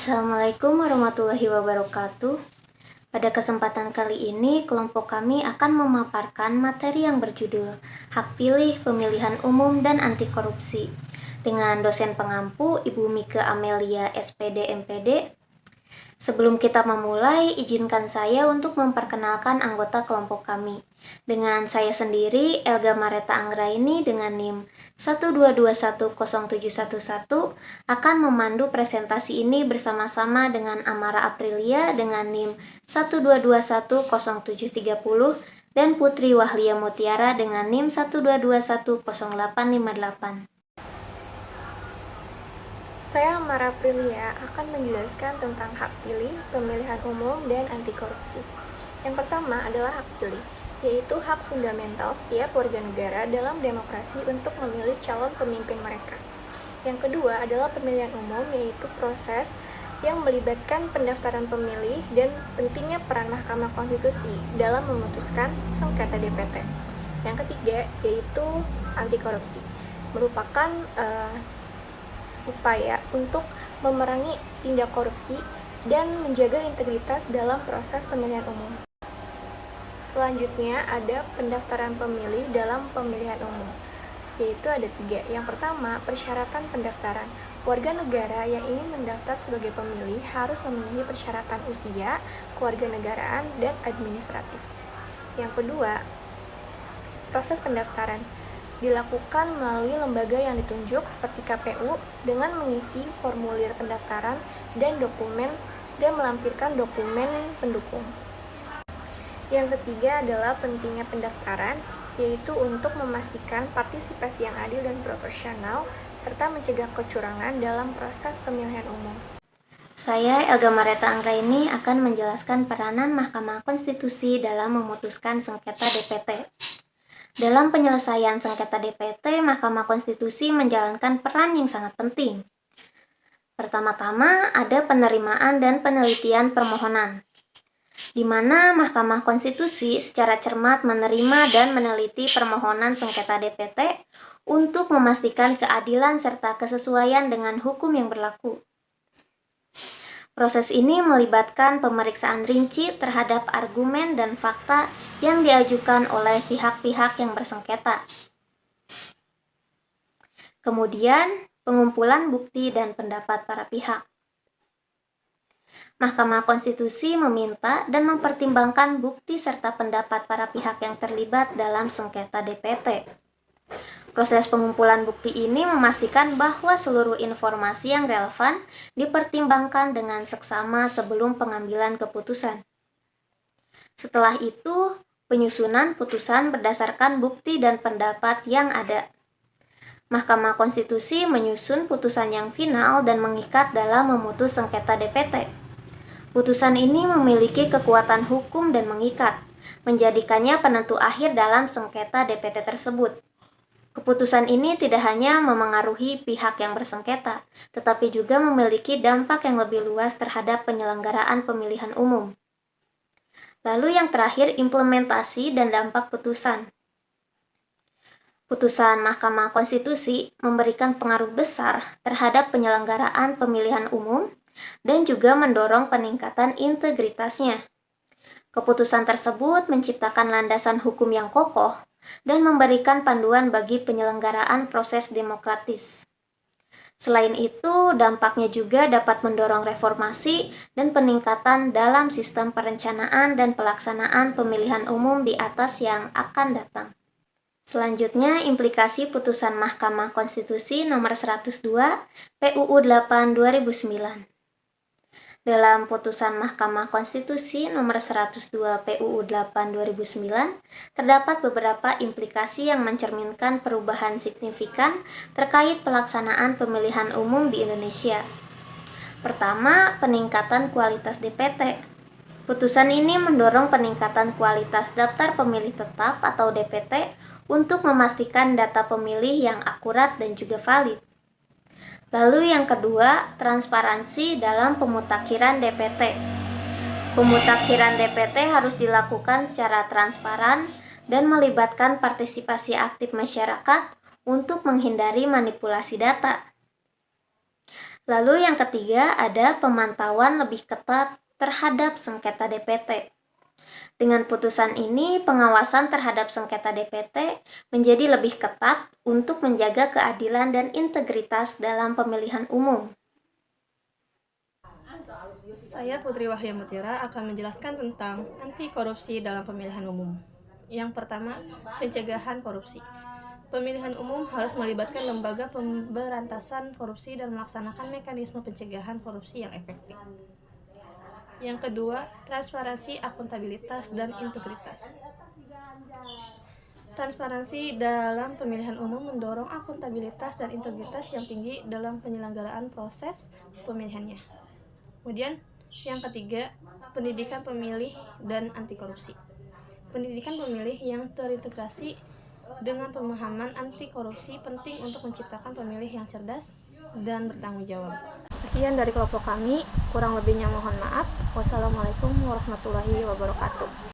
Assalamualaikum warahmatullahi wabarakatuh. Pada kesempatan kali ini, kelompok kami akan memaparkan materi yang berjudul Hak Pilih, Pemilihan Umum, dan Anti Korupsi dengan dosen pengampu Ibu Mika Amelia SPD MPD. Sebelum kita memulai, izinkan saya untuk memperkenalkan anggota kelompok kami. Dengan saya sendiri, Elga Mareta Anggraini dengan NIM 122107111 akan memandu presentasi ini bersama-sama dengan Amara Aprilia dengan NIM 1221073 dan Putri Wahlia Mutiara dengan NIM 122100858. Saya Amara Aprilia akan menjelaskan tentang hak pilih, pemilihan umum, dan anti korupsi. Yang pertama adalah hak pilih, yaitu hak fundamental setiap warga negara dalam demokrasi untuk memilih calon pemimpin mereka. Yang kedua adalah pemilihan umum, yaitu proses yang melibatkan pendaftaran pemilih dan pentingnya peran Mahkamah Konstitusi dalam memutuskan sengketa DPT. Yang ketiga yaitu anti korupsi, merupakan upaya untuk memerangi tindak korupsi dan menjaga integritas dalam proses pemilihan umum. Selanjutnya ada pendaftaran pemilih dalam pemilihan umum, yaitu ada 3. Yang pertama, persyaratan pendaftaran. Warga negara yang ingin mendaftar sebagai pemilih harus memenuhi persyaratan usia, kewarganegaraan, dan administratif. Yang kedua, proses pendaftaran dilakukan melalui lembaga yang ditunjuk seperti KPU dengan mengisi formulir pendaftaran dan melampirkan dokumen pendukung. Yang ketiga adalah pentingnya pendaftaran, yaitu untuk memastikan partisipasi yang adil dan proporsional serta mencegah kecurangan dalam proses pemilihan umum. Saya, Elga Mareta Anggraini, akan menjelaskan peranan Mahkamah Konstitusi dalam memutuskan sengketa DPT. Dalam penyelesaian sengketa DPT, Mahkamah Konstitusi menjalankan peran yang sangat penting. Pertama-tama, ada penerimaan dan penelitian permohonan, di mana Mahkamah Konstitusi secara cermat menerima dan meneliti permohonan sengketa DPT untuk memastikan keadilan serta kesesuaian dengan hukum yang berlaku. Proses ini melibatkan pemeriksaan rinci terhadap argumen dan fakta yang diajukan oleh pihak-pihak yang bersengketa. Kemudian, pengumpulan bukti dan pendapat para pihak. Mahkamah Konstitusi meminta dan mempertimbangkan bukti serta pendapat para pihak yang terlibat dalam sengketa DPT. Proses pengumpulan bukti ini memastikan bahwa seluruh informasi yang relevan dipertimbangkan dengan seksama sebelum pengambilan keputusan. Setelah itu, penyusunan putusan berdasarkan bukti dan pendapat yang ada. Mahkamah Konstitusi menyusun putusan yang final dan mengikat dalam memutus sengketa DPT. Putusan ini memiliki kekuatan hukum dan mengikat, menjadikannya penentu akhir dalam sengketa DPT tersebut. Keputusan ini tidak hanya memengaruhi pihak yang bersengketa, tetapi juga memiliki dampak yang lebih luas terhadap penyelenggaraan pemilihan umum. Lalu yang terakhir, implementasi dan dampak putusan. Putusan Mahkamah Konstitusi memberikan pengaruh besar terhadap penyelenggaraan pemilihan umum dan juga mendorong peningkatan integritasnya. Keputusan tersebut menciptakan landasan hukum yang kokoh dan memberikan panduan bagi penyelenggaraan proses demokratis. Selain itu, dampaknya juga dapat mendorong reformasi dan peningkatan dalam sistem perencanaan dan pelaksanaan pemilihan umum di atas yang akan datang. Selanjutnya, implikasi putusan Mahkamah Konstitusi nomor 102 PUU 8 2009. Dalam putusan Mahkamah Konstitusi nomor 102 PUU 8 2009, terdapat beberapa implikasi yang mencerminkan perubahan signifikan terkait pelaksanaan pemilihan umum di Indonesia. Pertama, peningkatan kualitas DPT. Putusan ini mendorong peningkatan kualitas daftar pemilih tetap atau DPT untuk memastikan data pemilih yang akurat dan juga valid. Lalu yang kedua, transparansi dalam pemutakhiran DPT. Pemutakhiran DPT harus dilakukan secara transparan dan melibatkan partisipasi aktif masyarakat untuk menghindari manipulasi data. Lalu yang ketiga ada pemantauan lebih ketat terhadap sengketa DPT. Dengan putusan ini, pengawasan terhadap sengketa DPT menjadi lebih ketat untuk menjaga keadilan dan integritas dalam pemilihan umum. Saya Putri Wahya Mutiara akan menjelaskan tentang anti korupsi dalam pemilihan umum. Yang pertama, pencegahan korupsi. Pemilihan umum harus melibatkan lembaga pemberantasan korupsi dan melaksanakan mekanisme pencegahan korupsi yang efektif. Yang kedua, transparansi, akuntabilitas, dan integritas. Transparansi dalam pemilihan umum mendorong akuntabilitas dan integritas yang tinggi dalam penyelenggaraan proses pemilihannya. Kemudian, yang ketiga, pendidikan pemilih dan anti korupsi. Pendidikan pemilih yang terintegrasi dengan pemahaman anti korupsi penting untuk menciptakan pemilih yang cerdas dan bertanggung jawab. Sekian dari kelompok kami, kurang lebihnya mohon maaf. Wassalamualaikum warahmatullahi wabarakatuh.